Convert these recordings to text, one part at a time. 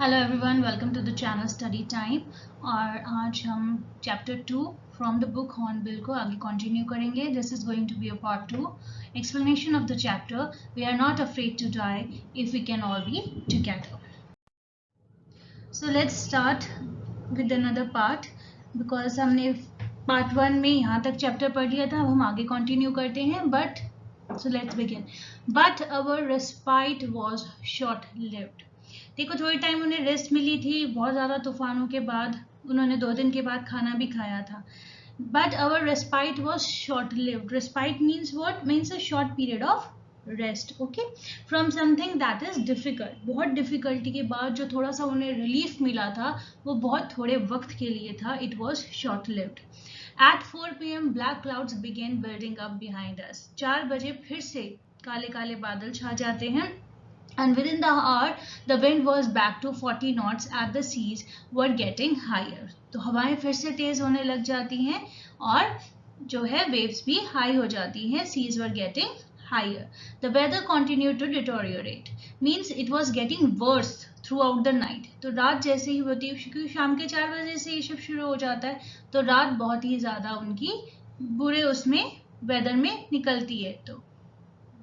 Hello everyone, welcome to the channel study time. और आज हम chapter 2 from the book Hornbill को आगे कंटिन्यू करेंगे। This is going to be a part 2 explanation of the chapter we are not afraid to die if we can all be together. So let's start with another part, because हमने part 1 में यहाँ तक chapter पढ़ लिया था। अब हम आगे कंटिन्यू करते हैं। But so let's begin. But our respite was short lived. देखो, थोड़ी टाइम उन्हें रेस्ट मिली थी। बहुत ज़्यादा तूफानों के बाद उन्होंने 2 दिन के बाद खाना भी खाया था। But our respite was short lived. Respite means what? Means a short period of rest, okay, from something that is difficult. बहुत डिफिकल्टी के बाद जो थोड़ा सा उन्हें रिलीफ मिला था वो बहुत थोड़े वक्त के लिए था। It was short lived. At 4 p.m. black clouds began building up behind us. 4 बजे फिर से काले काले बादल छा जाते हैं। And within the hour, the wind was back to 40 knots as the seas were getting higher. तो हवाएं फिर से तेज होने लग जाती हैं और जो है waves भी high हो जाती हैं. Seas were getting higher. The weather continued to deteriorate. Means it was getting worse throughout the night. तो रात जैसे ही होती है, क्योंकि शाम के 4 बजे से ये सब शुरू हो जाता है, तो रात बहुत ही ज़्यादा उनकी बुरे उसमें वेदर में निकलती है। तो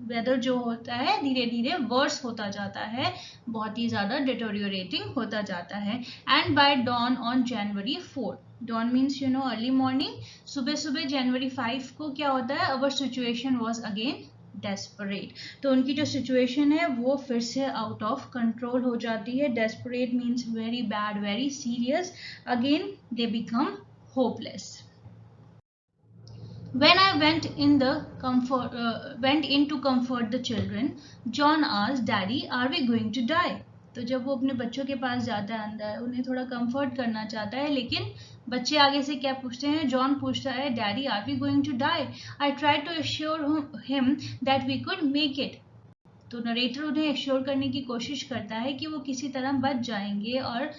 वेदर जो होता है धीरे धीरे वर्स होता जाता है, बहुत ही ज़्यादा डिटोरियोरेटिंग होता जाता है। And by dawn on January 4, dawn means you know early morning, सुबह सुबह जनवरी 5 को क्या होता है? Our situation was again desperate. तो उनकी जो सिचुएशन है वो फिर से आउट ऑफ कंट्रोल हो जाती है। Desperate means very bad, very serious. Again they become hopeless. When I went in to comfort the children, John asked, "Daddy, are we going to die?" तो जब वो अपने बच्चों के पास जाता है अंदर, उन्हें थोड़ा कंफर्ट करना चाहता है, लेकिन बच्चे आगे से क्या पूछते हैं? जॉन पूछता है, "Daddy, are we going to die?" I tried to assure him that we could make it. तो नरेटर उन्हें एश्योर करने की कोशिश करता है कि वो किसी तरह बच जाएंगे और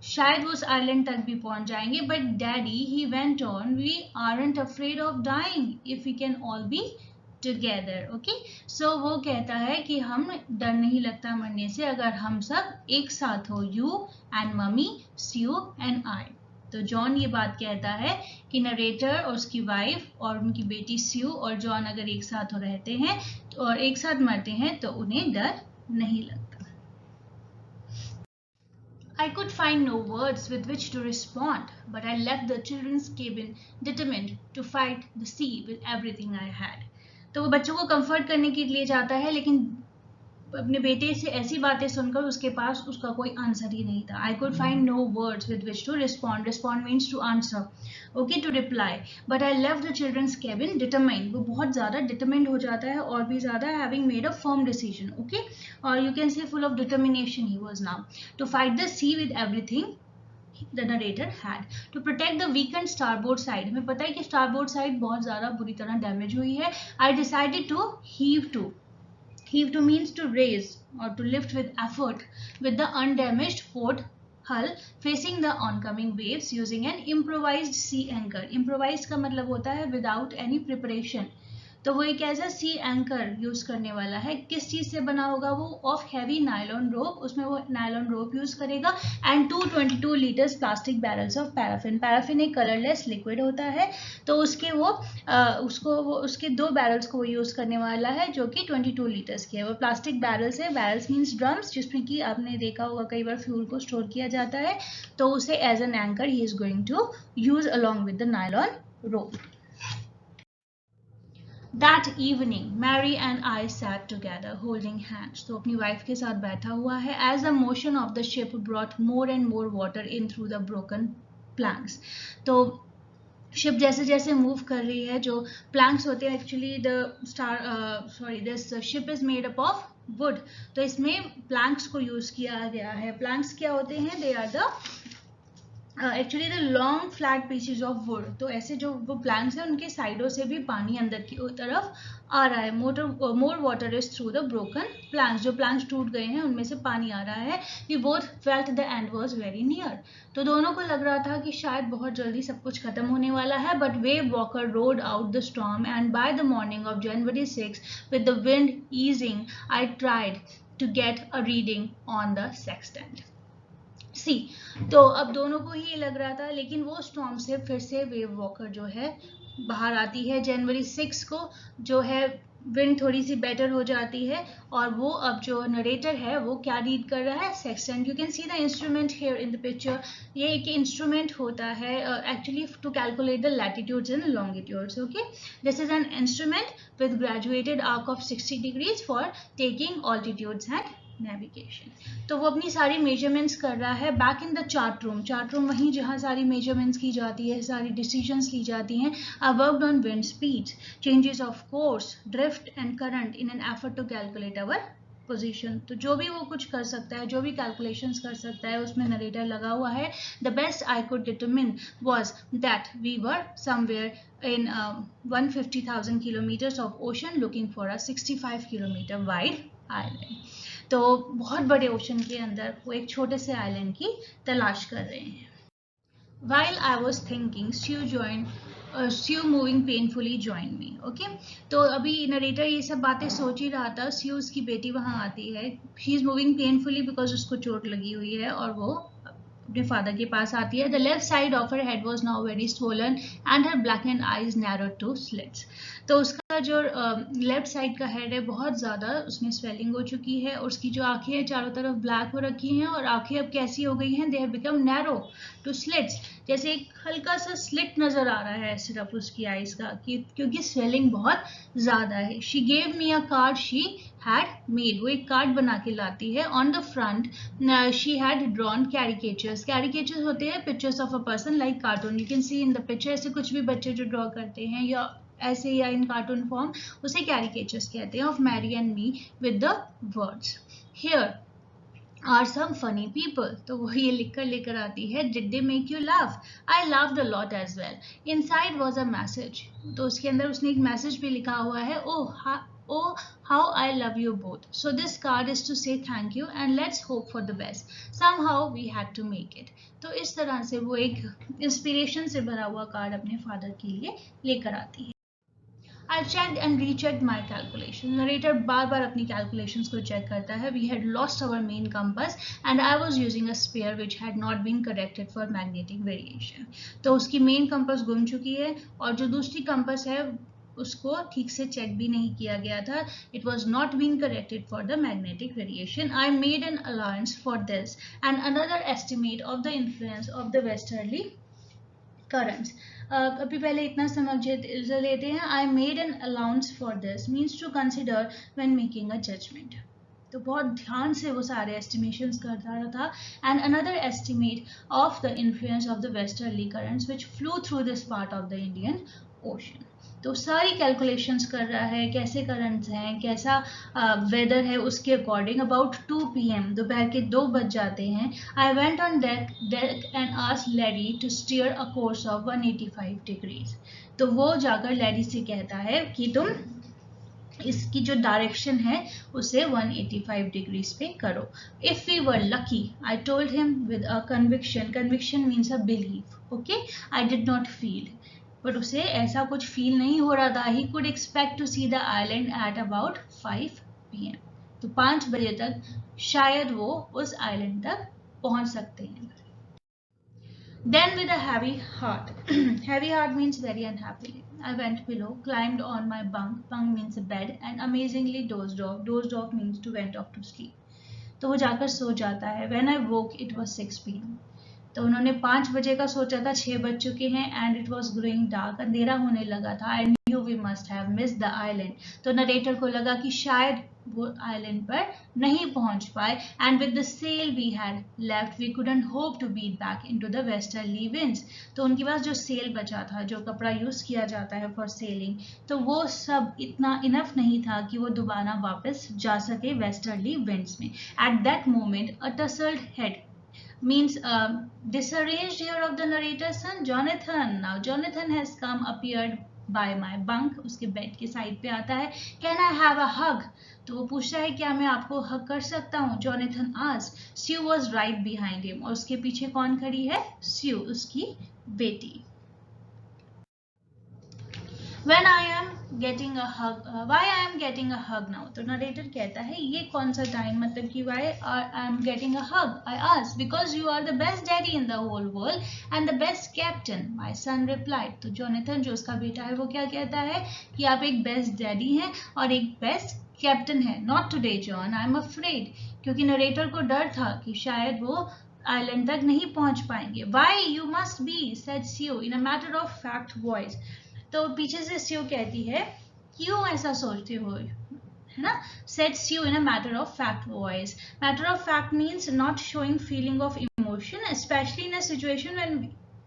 शायद वो उस आइलैंड तक भी पहुंच जाएंगे। But daddy, he went on, we aren't afraid of dying if we can all be together. Okay, so वो कहता है कि हम डर नहीं लगता मरने से अगर हम सब एक साथ हो, you and mummy, Sue and I. तो जॉन ये बात कहता है कि नरेटर और उसकी वाइफ और उनकी बेटी स्यू और जॉन अगर एक साथ रहते हैं और एक साथ मरते हैं तो उन्हें डर नहीं लगता। I could find no words with which to respond, but I left the children's cabin determined to fight the sea with everything I had. तो वो बच्चों को कंफर्ट करने के लिए जाता है, लेकिन अपने बेटे से ऐसी बातें सुनकर उसके पास उसका कोई आंसर ही नहीं था. I could find no words with which to respond. Respond means to answer. Okay, to reply. But I left the children's cabin determined. वो बहुत ज़्यादा determined हो जाता है और भी ज़्यादा having made a firm decision. Okay, or you can say full of determination he was now to fight the sea with everything the narrator had. To protect the weakened starboard side. हमें पता है कि starboard side बहुत ज़्यादा बुरी तरह damage हुई है. I decided to heave to. Heave to means to raise or to lift with effort with the undamaged port hull facing the oncoming waves using an improvised sea anchor. Improvised का मतलब होता है without any preparation. तो वो एक ऐसा सी anchor use करने वाला है. किस चीज से बना होगा वो? ऑफ हैवी नायलॉन रोप. उसमें वो नायलॉन रोप यूज करेगा. And 222 litres plastic barrels of paraffin. Paraffin एक कलरलेस लिक्विड होता है, तो उसके उसके 2 बैरल्स को वो यूज करने वाला है जो कि 22 लीटर्स के है. वो प्लास्टिक बैरल्स है. बैरल्स मीन्स ड्रम्स, जिसमें कि आपने देखा होगा कई बार फ्यूल को स्टोर किया जाता है. तो उसे as an anchor he is going to use along with the nylon rope. That evening, Mary and I sat together, holding hands. तो अपनी वाइफ के साथ बैठा हुआ है. As the motion of the ship brought more and more water in through the broken planks. तो ship जैसे जैसे मूव कर रही है, जो प्लैंक्स होते हैं, actually this ship is made up of wood. तो इसमें प्लैंक्स को यूज किया गया है. प्लैंक्स क्या होते हैं? They are the actually the long flat pieces of wood. तो ऐसे जो वो प्लैंक्स हैं उनके साइडों से भी पानी अंदर की तरफ आ रहा है. More water is through the broken planks. जो प्लैंक्स टूट गए हैं उनमें से पानी आ रहा है. We both felt the end was very near. तो दोनों को लग रहा था कि शायद बहुत जल्दी सब कुछ खत्म होने वाला है. But wave walker road out the storm and by the morning of January 6 with the wind easing I tried to get a reading on the sextant. सी। तो अब दोनों को ही लग रहा था, लेकिन वो स्टॉर्म से फिर से वेव वॉकर जो है बाहर आती है जनवरी 6 को, जो है विंड थोड़ी सी बेटर हो जाती है, और वो अब जो नरेटर है वो क्या रीड कर रहा है, sextant. You can see the instrument here in the picture. ये एक इंस्ट्रूमेंट होता है actually to calculate the latitudes and longitudes. Okay, this is an instrument with graduated arc of 60 degrees for taking altitudes and navigation. तो वो अपनी सारी measurements कर रहा है back in the chart room. Chart room वहीं जहाँ सारी मेजरमेंट्स की जाती है, सारी डिसीजंस ली जाती हैं। I worked on wind speeds, changes of course, drift and current in an effort to calculate our position. तो जो भी वो कुछ कर सकता है, जो भी कैलकुलेशंस कर सकता है, उसमें नरेटर लगा हुआ है। The best I could determine was that we were somewhere in 150,000 kilometers of ocean looking for a 65 kilometer wide island. तो बहुत बड़े ओशन के अंदर वो एक छोटे से आइलैंड की तलाश कर रहे हैं। While I was thinking, Sue moving painfully joined me. Okay, तो अभी नरेटर ये सब बातें सोच ही रहा था। Sue उसकी बेटी वहां आती है। She is moving painfully because उसको चोट लगी हुई है, और वो अपने फादर के पास आती है। The left side of her head was now very swollen and her blackened eyes narrowed to slits. तो उसका जो लेफ्ट साइड का हेड है बहुत ज़्यादा उसमें स्वेलिंग हो चुकी है, और उसकी जो आंखें हैं चारों तरफ ब्लैक हो रखी हैं, और आंखें अब कैसी हो गई हैं, they have become narrow two slits. जैसे एक हल्का सा स्लिट नजर आ रहा है सिर्फ उसकी आईज का, क्योंकि स्वेलिंग बहुत ज़्यादा है। She gave me a card she had made. वो एक कार्ड बना के लाती है। On the front she had drawn caricatures. Caricatures होते हैं pictures of a person like cartoon. You can C in the picture, ऐसे कुछ भी बच्चे जो ड्रॉ करते हैं या ऐसे या इन कार्टून फॉर्म, उसे कैरिकेचर्स कहते हैं, of Mary and me with the words here are some funny people. तो वो ये लिखकर लेकर आती है, did they make you laugh? I laughed a lot as well. Inside was a message. तो उसके अंदर उसने एक मैसेज भी लिखा हुआ है, Oh, how I love you both. So this card is to say thank you and let's hope for the best. Somehow we had to make it. तो इस तरह से वो एक इंस्पिरेशन से भरा हुआ कार्ड अपने फादर के लिए लेकर आती है। I checked and rechecked my calculation. Narrator बार बार अपनी calculations को check करता है. We had lost our main compass and I was using a spare which had not been corrected for magnetic variation. तो उसकी main compass गुम चुकी है, और जो दूसरी compass है उसको ठीक से चेक भी नहीं किया गया था. It was not being corrected for the magnetic variation. I made an allowance for this and another estimate of the influence of the westerly currents. अभी पहले इतना समझ लेते हैं. I made an allowance for this means to consider when making a judgment. तो बहुत ध्यान से वो सारे एस्टिमेशंस करता रहा था. And another estimate of the influence of the westerly currents which flow through this part of the Indian ocean. तो सारी कैलकुलेशंस कर रहा है, कैसे करंट्स हैं, कैसा वेदर है, उसके अकॉर्डिंग. अबाउट 2 PM, दोपहर के 2 बज जाते हैं. I went on deck and asked lady to steer a course of 185 degrees. तो वो जाकर लेडी से कहता है कि तुम इसकी जो डायरेक्शन है उसे 185 डिग्रीज पे करो. If we were lucky, I told him with a conviction. Conviction means a belief. Okay, I did not feel, but उसे ऐसा कुछ फील नहीं हो रहा था. He could expect to see the island at about 5 PM. तो 5 बजे तक शायद वो उस आइलैंड तक पहुंच सकते हैं. Then with a heavy heart, heavy heart means very unhappy, I went below, climbed on my bunk, bunk means a bed, and amazingly dozed off. Dozed off means to went off to sleep. तो वो जाकर सो जाता है. When I woke it was 6 PM. तो उन्होंने 5 बजे का सोचा था, 6 बज चुके हैं. And it was growing dark, अंधेरा होने लगा था. I knew we must have missed the island. तो नरेटर को लगा कि शायद वो आइलैंड पर नहीं पहुंच पाए. And with the sail we had left we couldn't hope to beat back into the westerly winds. तो उनके पास जो सेल बचा था, जो कपड़ा यूज किया जाता है फॉर सेलिंग, तो वो सब इतना इनफ नहीं था कि वो दोबारा वापस जा सके वेस्टर्ली विंड्स में. At that moment a tousled head means disarranged hair of the narrator's son Jonathan. Now Jonathan has appeared by my bunk. उसके बेड के साइड पे आता है. Can I have a hug? तो वो पूछता है क्या मैं आपको हग कर सकता हूँ. Jonathan asked. Sue was right behind him. और उसके पीछे कौन खड़ी है? Sue, उसकी बेटी. When I am getting a hug, why I am getting a hug now? तो narrator कहता है ये कौन सा time, मतलब कि why I am getting a hug? I ask because you are the best daddy in the whole world and the best captain. My son replied. तो Jonathan जो उसका बेटा है वो क्या कहता है कि आप एक best daddy हैं और एक best कैप्टन है. Not today, John. I'm afraid. क्योंकि नरेटर को डर था कि शायद वो आइलैंड तक नहीं पहुंच पाएंगे. Why you must be, said Sue in a matter of fact voice. तो पीछे से स्यू कहती है क्यों ऐसा सोचते हो, है ना. said Sue in a matter of fact voice. Matter of fact means not showing feeling of emotion, especially in a situation when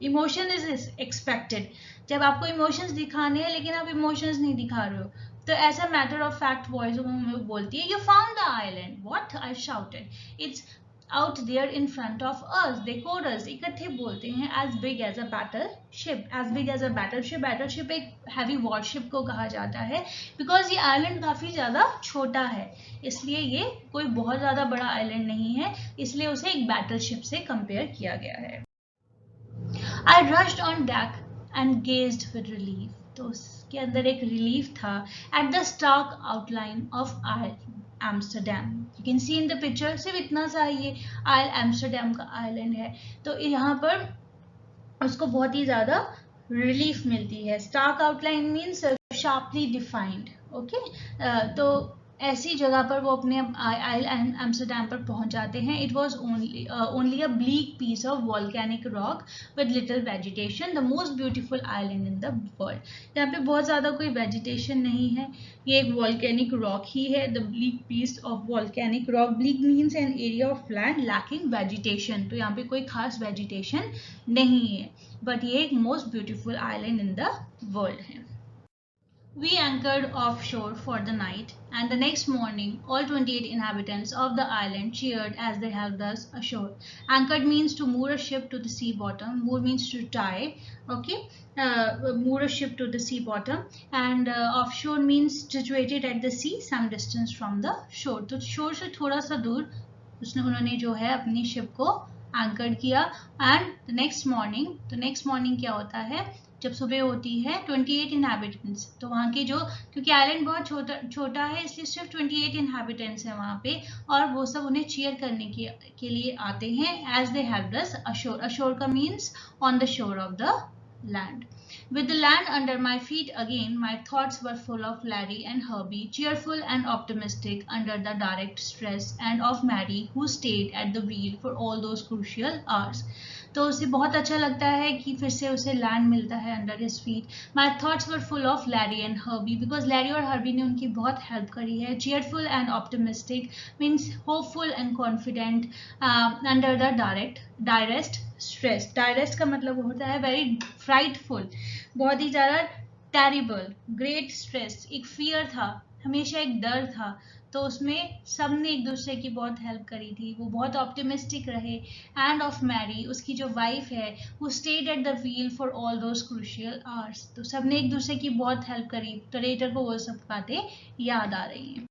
emotion is expected. जब आपको emotions दिखाने हैं लेकिन आप emotions नहीं दिखा रहे हो, तो ऐसा matter of fact voice में बोलती है. You found the island. What? I shouted. It's out there in front of us. They chorus इकट्ठे बोलते हैं. As big as a battleship. As big as a battleship. Battleship एक heavy warship को कहा जाता है because ये island काफी ज़्यादा छोटा है, इसलिए ये कोई बहुत ज़्यादा बड़ा island नहीं है, इसलिए उसे एक battleship से compare किया गया है. I rushed on deck and gazed with relief. तो उसके अंदर एक relief था. At the stark outline of Amsterdam. You can see in the picture. सिर्फ इतना सा ये Amsterdam का island है, तो यहाँ पर उसको बहुत ही ज़्यादा relief मिलती है. Stark outline means sharply defined. Okay? तो ऐसी जगह पर वो अपने एम्स्टरडैम पर पहुंच जाते हैं. It was only a bleak piece of volcanic rock with little vegetation, the most beautiful island in the world. यहाँ पे बहुत ज़्यादा कोई वेजिटेशन नहीं है, ये एक वॉल्केनिक रॉक ही है. The bleak piece of volcanic rock. Bleak means an area of land lacking vegetation, तो यहाँ पे कोई खास वेजिटेशन नहीं है, बट ये एक most beautiful island in the world है. We anchored offshore for the night, and the next morning, all 28 inhabitants of the island cheered as they helped us ashore. Anchored means to moor a ship to the sea bottom. Moor means to tie. Okay, moor a ship to the sea bottom, and offshore means situated at the sea, some distance from the shore. तो shore से थोड़ा सा दूर उन्होंने जो है अपनी ship को anchored किया. And the next morning क्या होता है जब सुबह होती है. 28 inhabitants, तो वहाँ के जो, क्योंकि आइलैंड बहुत छोटा है इसलिए सिर्फ 28 inhabitants हैं वहाँ पे, और वो सब उन्हें चीयर करने के लिए आते हैं. as they helped us ashore. ashore का means on the shore of the land. With the land under my feet again, my thoughts were full of Larry and Herbie, cheerful and optimistic under the direct stress, and of Mary, who stayed at the wheel for all those crucial hours. तो उसे बहुत अच्छा लगता है कि फिर से उसे लैंड मिलता है under his feet. My thoughts were full of Larry and Herbie, because Larry और हर्बी ने उनकी बहुत हेल्प करी है. Cheerful and optimistic means hopeful and confident under the direst stress. Direst का मतलब होता है वेरी फ्राइटफुल, बहुत ही ज़्यादा टेरिबल. ग्रेट स्ट्रेस, एक फियर था, हमेशा एक डर था, तो उसमें सबने एक दूसरे की बहुत हेल्प करी थी. वो बहुत ऑप्टिमिस्टिक रहे. एंड ऑफ मैरी, उसकी जो वाइफ है, वो stayed at the wheel for all those crucial hours. तो सबने एक दूसरे की बहुत हेल्प करी. तो रेटर को वो सब बातें याद आ रही हैं.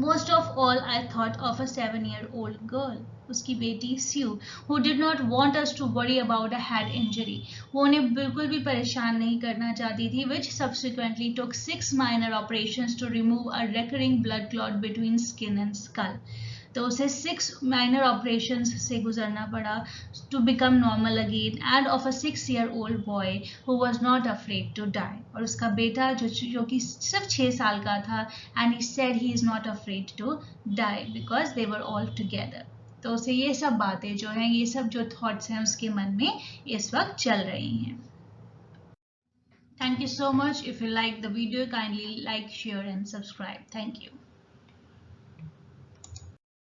Most of all, I thought of a 7-year-old girl, उसकी बेटी स्यू, who did not want us to worry about a head injury. वो उन्हें बिल्कुल भी परेशान नहीं करना चाहती थी. Which subsequently took 6 minor operations to remove a recurring blood clot between skin and skull. तो उसे 6 minor operations से गुजरना पड़ा to become normal again, and of a 6-year-old boy who was not afraid to die. और उसका बेटा जो कि सिर्फ 6 साल का था, and he said he is not afraid to die because they were all together. तो उसे ये सब बातें जो हैं, ये सब जो थॉट्स हैं उसके मन में इस वक्त चल रही हैं. Thank you so much. If you like the video, kindly like, share and subscribe. Thank you.